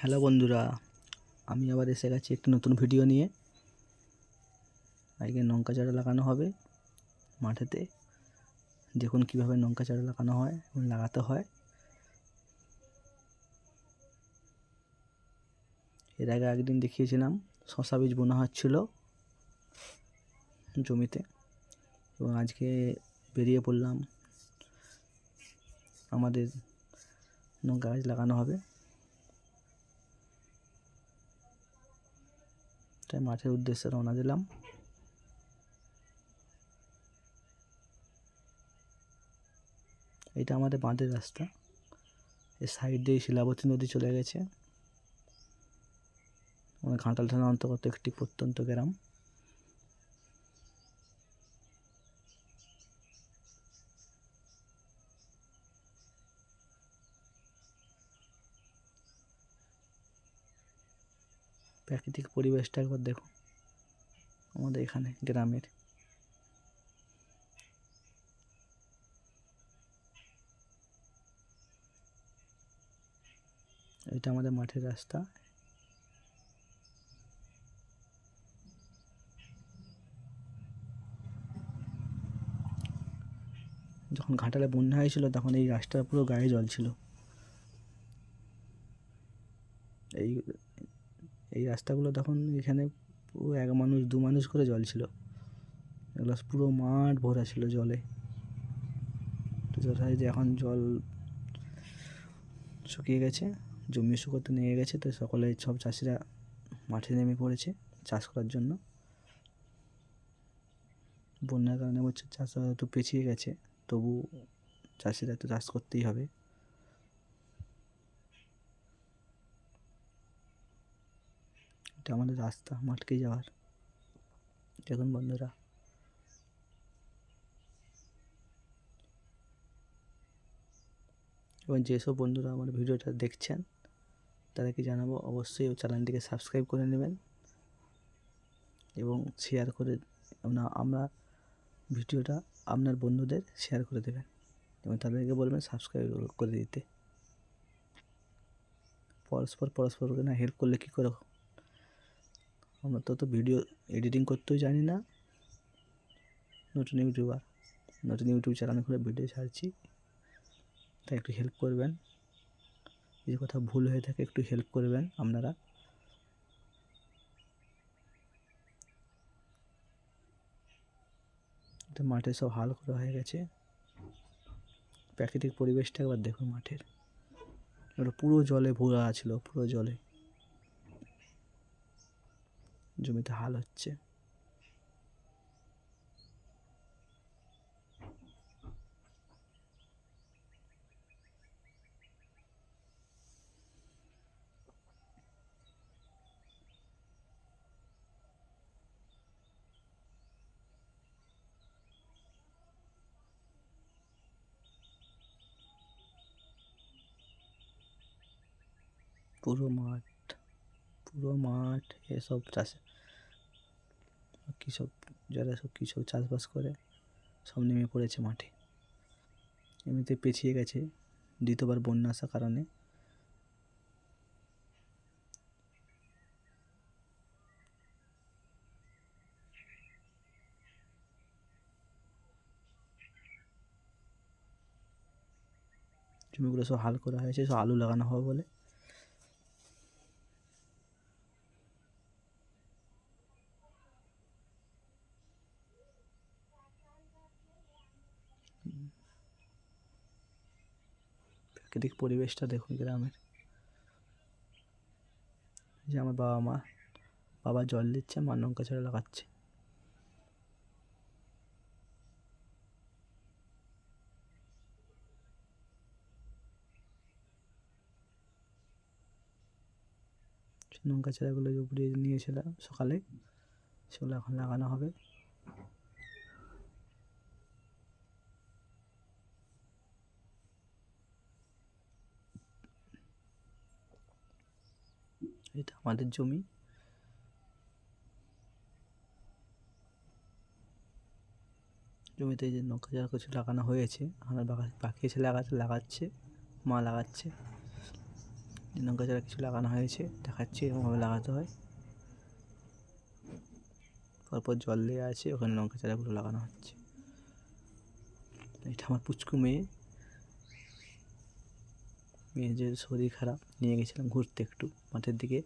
Hello বন্ধুরা, আমি আবার এসে গেছি একটি নতুন ভিডিও নিয়ে। আজকে লঙ্কা চারা লাগানো হবে মাঠেতে। দেখুন কীভাবে লঙ্কা চারা লাগানো হয় এবং লাগাতে হয়। এর আগে একদিন দেখিয়েছিলাম শশা বীজ বোনা হচ্ছিল জমিতে, এবং আজকে বেরিয়ে পড়লাম, আমাদের লঙ্কা গাছ লাগানো হবে। তাই মাঠের উদ্দেশ্যে রওনা দিলাম। এটা আমাদের বাঁধের রাস্তা, এর সাইড দিয়ে শিলাবতী নদী চলে গেছে। আমাদের ঘাটাল থানার অন্তর্গত একটি প্রত্যন্ত গ্রাম। প্রাকৃতিক পরিবেশটা একবার দেখুন আমাদের এখানে গ্রামের। এটা আমাদের মাঠের রাস্তা। যখন ঘাটালে বন্যা হয়েছিল তখন এই রাস্তার পুরো গায়ে জল ছিল। এই এই রাস্তাগুলো তখন এখানে পুরো এক মানুষ দু মানুষ করে জল ছিল। এগুলো পুরো মাঠ ভরা ছিল জলে। তো যথারীতি এখন জল শুকিয়ে গেছে, জমি শুকোতে নিয়ে গেছে, তো সকলে সব চাষিরা মাঠে নেমে পড়েছে চাষ করার জন্য। বন্যার কারণে বছর চাষ একটু পিছিয়ে গেছে, তবু চাষিরা তো চাষ করতেই হবে। এটা আমাদের রাস্তা মাঠকে যাওয়ার। দেখুন বন্ধুরা, এবং যেসব বন্ধুরা আমার ভিডিওটা দেখছেন তাদেরকে জানাবো অবশ্যই চ্যানেলটিকে সাবস্ক্রাইব করে নেবেন এবং শেয়ার করে আমরা ভিডিওটা আপনার বন্ধুদের শেয়ার করে দেবেন এবং তাদেরকে বলবেন সাবস্ক্রাইব করে দিতে। পরস্পরকে না হেল্প করলে কী করে? আমরা তো ভিডিও এডিটিং করতেও জানি না, নতুন ইউটিউব চ্যানেল খুলে ভিডিও ছাড়ছি, তাই একটু হেল্প করবেন। যদি কোথাও ভুল হয়ে থাকে একটু হেল্প করবেন আপনারা। এটা মাঠে সব হাল করা হয়ে গেছে। প্রাকৃতিক পরিবেশটা একবার দেখুন মাঠের। ওটা পুরো জলে ভরা ছিল, পুরো জলে। জমিতে হাল হচ্ছে। পুরো মাঠ এসব চাষে কৃষক, যারা সব কৃষক চাষবাস করে সব নেমে পড়েছে মাঠে। এমনিতে পিছিয়ে গেছে দ্বিতীয়বার বন্যা আসার কারণে। জমিগুলো সব হাল করা হয়েছে, সব আলু লাগানো হবে বলে। প্রাকৃতিক পরিবেশটা দেখুন গ্রামের। যে আমার বাবা জল দিচ্ছে, মা লঙ্কা চারা লাগাচ্ছে। লঙ্কা চারাগুলো উপরে নিয়েছিলাম সকালে, সেগুলো এখন লাগানো হবে। এটা আমাদের জমি। জমিতে যে লঙ্কা চারা কিছু লাগানো হয়েছে, আমার বাকি এসে লাগাচ্ছে, মা লাগাচ্ছে। লঙ্কা চারা কিছু লাগানো হয়েছে, দেখাচ্ছি এরকমভাবে লাগাতে হয়। পরপর জল দেওয়া আছে, ওখানে লঙ্কা চারাগুলো লাগানো হচ্ছে। এটা আমার পুচকু মেয়ে, যে শরীর খারাপ, নিয়ে গেছিলাম ঘুরতে একটু মাঠের দিকে।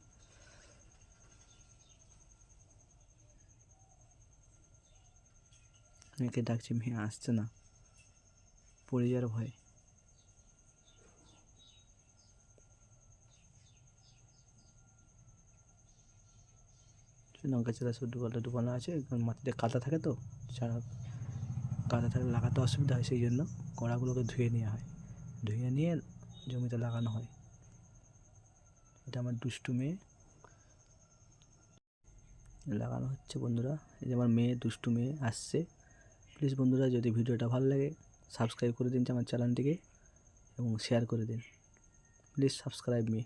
মেয়েকে ডাকছি, মেয়ে আসছে না, পড়ে যাওয়ার ভয়। লঙ্কা চারা সব ডুবানো আছে, মাটিতে কাদা থাকে তো, চারা কাদা থাকলে লাগাতে অসুবিধা হয়, সেই জন্য কড়াগুলোকে ধুয়ে নেওয়া হয়, ধুয়ে নিয়ে জমিতে লাগানো হয়। এটা আমার দুষ্টু মেয়ে, লাগানো হচ্ছে বন্ধুরা। এই যে আমার মেয়ে, দুষ্টু মেয়ে আসছে। প্লিজ বন্ধুরা, যদি ভিডিওটা ভালো লাগে সাবস্ক্রাইব করে দিন আমার চ্যানেলটিকে এবং শেয়ার করে দিন। Please subscribe me.